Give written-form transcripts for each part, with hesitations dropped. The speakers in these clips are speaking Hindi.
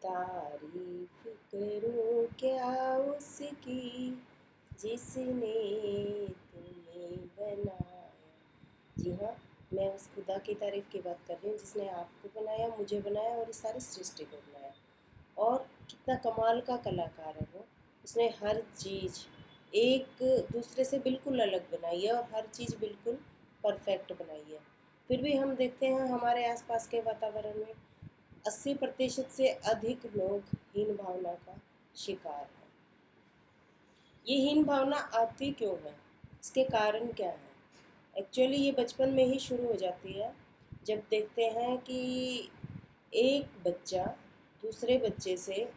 तारीफ करूं क्या उसकी जिसने तुम्हें बनाया। जी हाँ, मैं उस खुदा की तारीफ की बात कर रही हूँ जिसने आपको बनाया, मुझे बनाया और इस सारी सृष्टि को बनाया। और कितना कमाल का कलाकार है वो। उसने हर चीज़ एक दूसरे से बिल्कुल अलग बनाई है और हर चीज़ बिल्कुल परफेक्ट बनाई है। फिर भी हम देखते हैं हमारे आसपास के वातावरण में 80% से अधिक लोग हीन भावना का शिकार हैं। ये हीन भावना आती क्यों है? इसके कारण क्या है? एक्चुअली ये बचपन में ही शुरू हो जाती है, जब देखते हैं कि एक बच्चा दूसरे बच्चे से,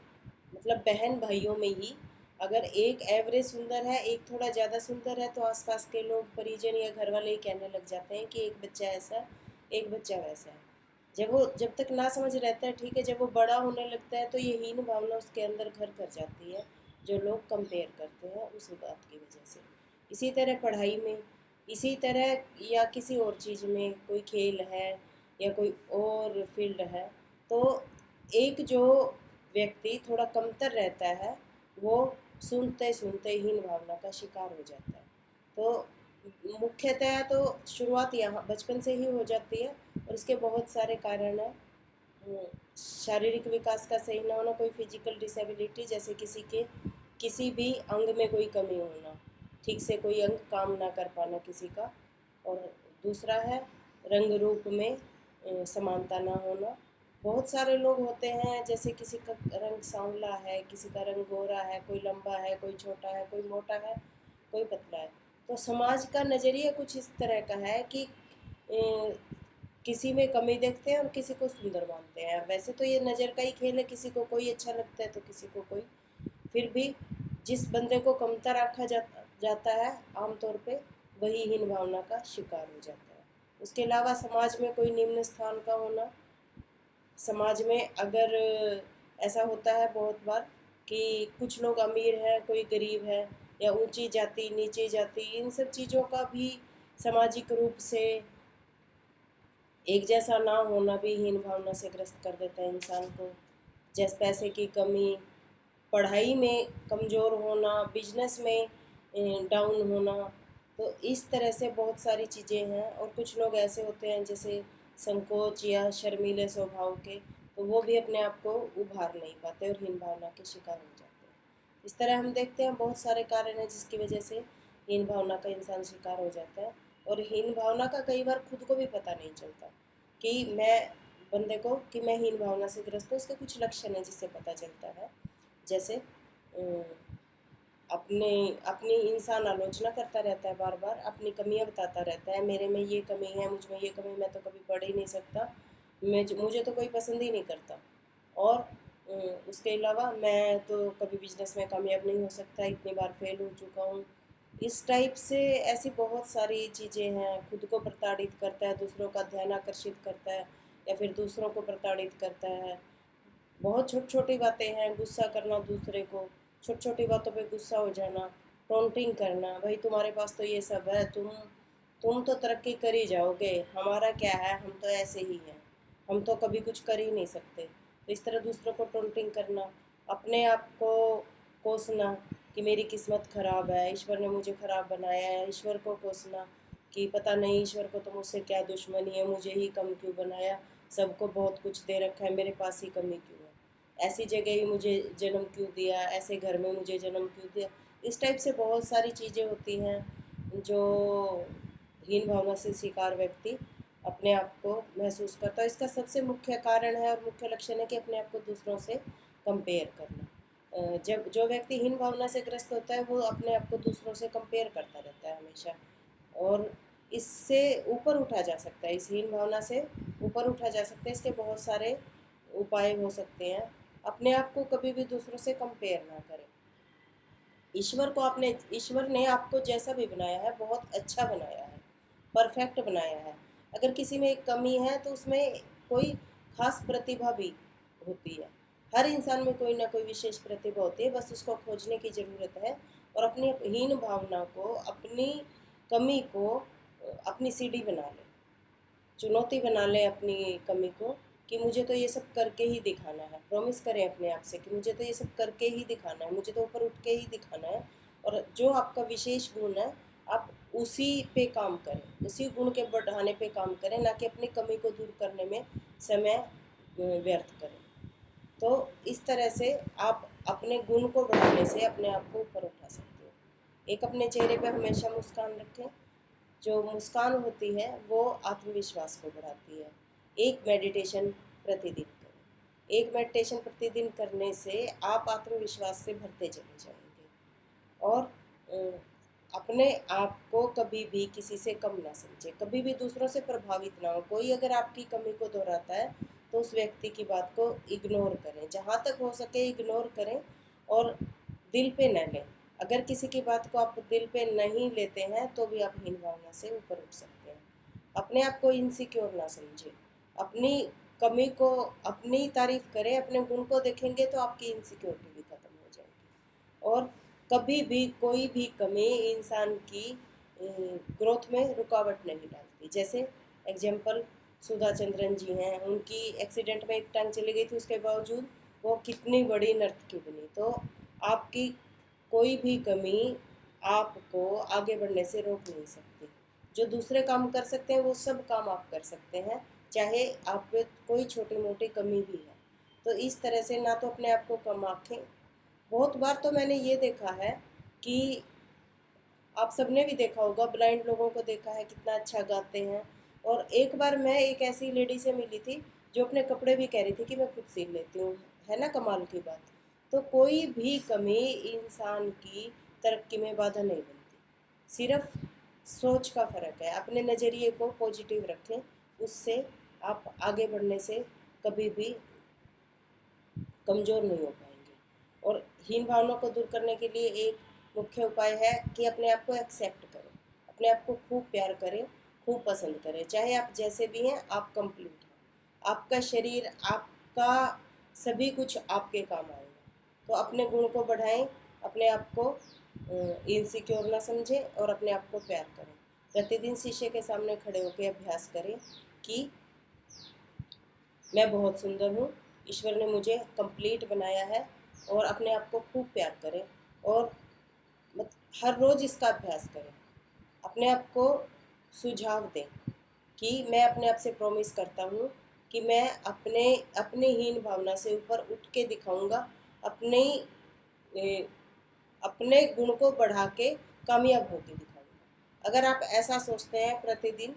मतलब बहन भाइयों में ही, अगर एक एवरेज सुंदर है, एक थोड़ा ज़्यादा सुंदर है, तो आसपास के लोग, परिजन या घर वाले ही कहने लग जाते हैं कि एक बच्चा ऐसा, एक बच्चा वैसा है। जब तक ना समझ रहता है, ठीक है, जब वो बड़ा होने लगता है तो ये हीन भावना उसके अंदर घर कर जाती है, जो लोग कंपेयर करते हैं उस बात की वजह से। इसी तरह पढ़ाई में, इसी तरह या किसी और चीज़ में, कोई खेल है या कोई और फील्ड है, तो एक जो व्यक्ति थोड़ा कमतर रहता है वो सुनते सुनते हीन भावना का शिकार हो जाता है। तो मुख्यतः तो शुरुआत यहाँ बचपन से ही हो जाती है और इसके बहुत सारे कारण हैं। शारीरिक विकास का सही ना होना, कोई फिजिकल डिसेबिलिटी, जैसे किसी भी अंग में कोई कमी होना, ठीक से कोई अंग काम ना कर पाना किसी का। और दूसरा है रंग रूप में समानता ना होना। बहुत सारे लोग होते हैं, जैसे किसी का रंग सांवला है, किसी का रंग गोरा है, कोई लंबा है, कोई छोटा है, कोई मोटा है, कोई पतला है। तो समाज का नज़रिया कुछ इस तरह का है कि किसी में कमी देखते हैं और किसी को सुंदर मानते हैं। वैसे तो ये नज़र का ही खेल है, किसी को कोई अच्छा लगता है तो किसी को कोई। फिर भी जिस बंदे को कमतर जाता है आमतौर पे, वही हीन भावना का शिकार हो जाता है। उसके अलावा समाज में कोई निम्न स्थान का होना। समाज में अगर ऐसा होता है बहुत बार कि कुछ लोग अमीर हैं, कोई गरीब है, या ऊंची जाति नीची जाति, इन सब चीज़ों का भी सामाजिक रूप से एक जैसा ना होना भी हीन भावना से ग्रस्त कर देता है इंसान को। जैसे पैसे की कमी, पढ़ाई में कमज़ोर होना, बिजनेस में डाउन होना। तो इस तरह से बहुत सारी चीज़ें हैं। और कुछ लोग ऐसे होते हैं जैसे संकोच या शर्मीले स्वभाव के, तो वो भी अपने आप को उभार नहीं पाते और हीन भावना के शिकार हो जाते हैं। इस तरह हम देखते हैं बहुत सारे कारण हैं जिसकी वजह से हीन भावना का इंसान शिकार हो जाता है। और हीन भावना का कई बार खुद को भी पता नहीं चलता कि मैं हीन भावना से ग्रस्त हूँ। इसके कुछ लक्षण हैं जिससे पता चलता है। जैसे अपने अपनी इंसान आलोचना करता रहता है, बार बार अपनी कमियां बताता रहता है, मेरे में ये कमी है, मुझ में ये कमी, मैं तो कभी पढ़ ही नहीं सकता, मुझे तो कोई पसंद ही नहीं करता। और उसके अलावा मैं तो कभी बिजनेस में कामयाब नहीं हो सकता, इतनी बार फेल हो चुका हूँ। इस टाइप से ऐसी बहुत सारी चीज़ें हैं। खुद को प्रताड़ित करता है, दूसरों का ध्यान आकर्षित करता है, या फिर दूसरों को प्रताड़ित करता है। बहुत छोटी छोटी बातें हैं, गुस्सा करना दूसरे को, छोटी छोटी बातों पे गुस्सा हो जाना, टोंटिंग करना, भाई तुम्हारे पास तो ये सब है, तुम तो तरक्की कर ही जाओगे, हमारा क्या है, हम तो ऐसे ही हैं, हम तो कभी कुछ कर ही नहीं सकते। तो इस तरह दूसरों को टोंटिंग करना, अपने आप को कोसना कि मेरी किस्मत ख़राब है, ईश्वर ने मुझे ख़राब बनाया है, ईश्वर को कोसना कि पता नहीं ईश्वर को तो मुझसे क्या दुश्मनी है, मुझे ही कम क्यों बनाया, सबको बहुत कुछ दे रखा है, मेरे पास ही कमी क्यों है, ऐसी जगह ही मुझे जन्म क्यों दिया, ऐसे घर में मुझे जन्म क्यों दिया। इस टाइप से बहुत सारी चीज़ें होती हैं जो हीन भावना से शिकार व्यक्ति अपने आप को महसूस करता है। इसका सबसे मुख्य कारण है और मुख्य लक्षण है कि अपने आप को दूसरों से कंपेयर करना। जब जो व्यक्ति हीन भावना से ग्रस्त होता है वो अपने आप को दूसरों से कंपेयर करता रहता है हमेशा। और इससे ऊपर उठा जा सकता है, इस हीन भावना से ऊपर उठा जा सकता है। इसके बहुत सारे उपाय हो सकते हैं। अपने आप को कभी भी दूसरों से कंपेयर ना करें। ईश्वर ने आपको जैसा भी बनाया है बहुत अच्छा बनाया है, परफेक्ट बनाया है। अगर किसी में एक कमी है तो उसमें कोई खास प्रतिभा भी होती है। हर इंसान में कोई ना कोई विशेष प्रतिभा होती है, बस उसको खोजने की ज़रूरत है। और अपनी हीन भावना को, अपनी कमी को अपनी सीढ़ी बना लें, चुनौती बना लें अपनी कमी को, कि मुझे तो ये सब करके ही दिखाना है। प्रॉमिस करें अपने आप से कि मुझे तो ये सब करके ही दिखाना है, मुझे तो ऊपर उठ के ही दिखाना है। और जो आपका विशेष गुण है आप उसी पे काम करें, उसी गुण के बढ़ाने पे काम करें, ना कि अपनी कमी को दूर करने में समय व्यर्थ करें। तो इस तरह से आप अपने गुण को बढ़ाने से अपने आप को ऊपर उठा सकते हो। एक अपने चेहरे पे हमेशा मुस्कान रखें। जो मुस्कान होती है वो आत्मविश्वास को बढ़ाती है। एक मेडिटेशन प्रतिदिन करें। एक मेडिटेशन प्रतिदिन करने से आप आत्मविश्वास से भरते चले जाएंगे। और अपने आप को कभी भी किसी से कम ना समझे, कभी भी दूसरों से प्रभावित ना हो। कोई अगर आपकी कमी को दोहराता है तो उस व्यक्ति की बात को इग्नोर करें, जहाँ तक हो सके इग्नोर करें और दिल पे न लें। अगर किसी की बात को आप दिल पे नहीं लेते हैं तो भी आप हीन भावना से ऊपर उठ सकते हैं। अपने आप को इनसिक्योर ना समझें, अपनी कमी को अपनी तारीफ करें, अपने गुण को देखेंगे तो आपकी इनसिक्योरिटी भी खत्म हो जाएगी। और कभी भी कोई भी कमी इंसान की ग्रोथ में रुकावट नहीं डालती। जैसे एग्जाम्पल सुधा चंद्रन जी हैं, उनकी एक्सीडेंट में एक टांग चली गई थी, उसके बावजूद वो कितनी बड़ी नर्तकी बनी। तो आपकी कोई भी कमी आपको आगे बढ़ने से रोक नहीं सकती। जो दूसरे काम कर सकते हैं वो सब काम आप कर सकते हैं, चाहे आप पे कोई छोटी मोटी कमी भी है। तो इस तरह से ना तो अपने आप को कम आँखें। बहुत बार तो मैंने ये देखा है कि आप सबने भी देखा होगा, ब्लाइंड लोगों को देखा है कितना अच्छा गाते हैं। और एक बार मैं एक ऐसी लेडी से मिली थी जो अपने कपड़े भी कह रही थी कि मैं खुद सिल लेती हूँ। है ना कमाल की बात। तो कोई भी कमी इंसान की तरक्की में बाधा नहीं बनती, सिर्फ सोच का फ़र्क है। अपने नज़रिए को पॉजिटिव रखें, उससे आप आगे बढ़ने से कभी भी कमज़ोर नहीं हो पाएंगे। और हीन भावना को दूर करने के लिए एक मुख्य उपाय है कि अपने आप को एक्सेप्ट करें, अपने आप को खूब प्यार करें, खूब पसंद करें। चाहे आप जैसे भी हैं, आप कंप्लीट हैं। आपका शरीर, आपका सभी कुछ आपके काम आएगा। तो अपने गुण को बढ़ाएं, अपने आप को इनसिक्योर ना समझें और अपने आप को प्यार करें। प्रतिदिन शीशे के सामने खड़े होकर अभ्यास करें कि मैं बहुत सुंदर हूँ, ईश्वर ने मुझे कंप्लीट बनाया है। और अपने आप को खूब प्यार करें और हर रोज़ इसका अभ्यास करें। अपने आप को सुझाव दें कि मैं अपने आप से प्रॉमिस करता हूँ कि मैं अपने हीन भावना से ऊपर उठ के दिखाऊंगा, अपने अपने गुण को बढ़ा के कामयाब होकर दिखाऊंगा। अगर आप ऐसा सोचते हैं प्रतिदिन,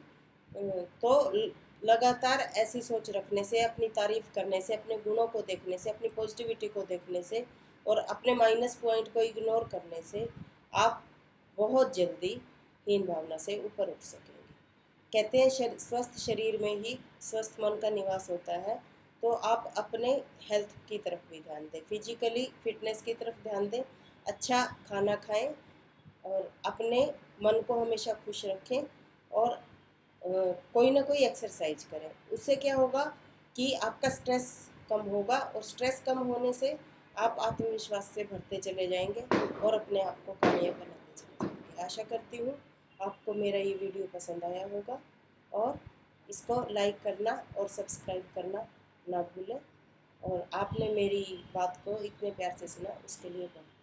तो लगातार ऐसी सोच रखने से, अपनी तारीफ करने से, अपने गुणों को देखने से, अपनी पॉजिटिविटी को देखने से और अपने माइनस पॉइंट को इग्नोर करने से आप बहुत जल्दी हीन भावना से ऊपर उठ सकेंगे। कहते हैं स्वस्थ शरीर में ही स्वस्थ मन का निवास होता है। तो आप अपने हेल्थ की तरफ भी ध्यान दें, फिजिकली फिटनेस की तरफ ध्यान दें, अच्छा खाना खाएं और अपने मन को हमेशा खुश रखें। और कोई ना कोई एक्सरसाइज करें। उससे क्या होगा कि आपका स्ट्रेस कम होगा और स्ट्रेस कम होने से आप आत्मविश्वास से भरते चले जाएंगे और अपने आप को कामयाब बनाते चले जाएंगे। आशा करती हूँ आपको मेरा ये वीडियो पसंद आया होगा और इसको लाइक करना और सब्सक्राइब करना ना भूलें। और आपने मेरी बात को इतने प्यार से सुना, उसके लिए बहुत